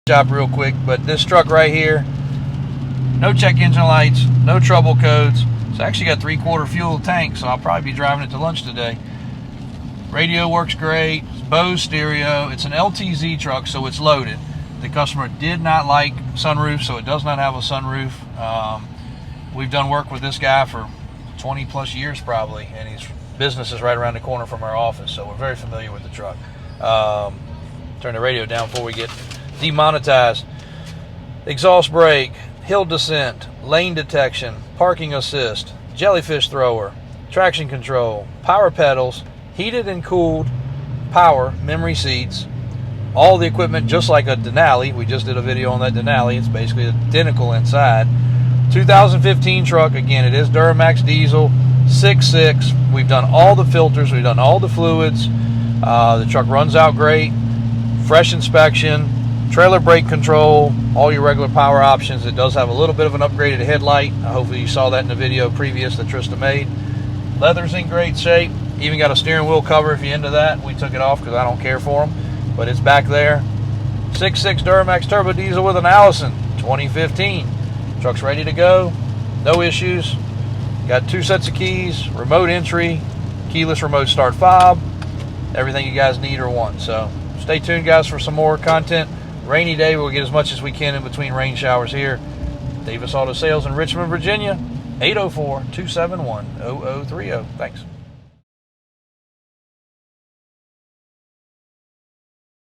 shop real quick, but this truck right here, no check engine lights, no trouble codes. It's actually got 3/4 fuel tank, so I'll probably be driving it to lunch today. Radio works great. It's Bose stereo. It's an LTZ truck, so it's loaded. The customer did not like sunroof, so it does not have a sunroof. We've done work with this guy for 20 plus years probably, and his business is right around the corner from our office, so we're very familiar with the truck. Turn the radio down before we get demonetized. Exhaust brake, hill descent, lane detection, parking assist, jellyfish thrower, traction control, power pedals, heated and cooled power, memory seats, all the equipment just like a Denali. We just did a video on that Denali. It's basically identical inside. 2015 truck. Again, it is Duramax diesel, 6.6. We've done all the filters. We've done all the fluids. The truck runs out great. Fresh inspection, trailer brake control, all your regular power options. It does have a little bit of an upgraded headlight. Hopefully you saw that in the video previous that Trista made. Leather's in great shape. Even got a steering wheel cover if you're into that. We took it off because I don't care for them, but it's back there. 6.6 Duramax turbo diesel with an Allison, 2015. Truck's ready to go, no issues. Got 2 sets of keys, remote entry, keyless remote start fob, everything you guys need or want. So stay tuned, guys, for some more content. Rainy day, we'll get as much as we can in between rain showers here. Davis Auto Sales in Richmond, Virginia, 804-271-0030. Thanks.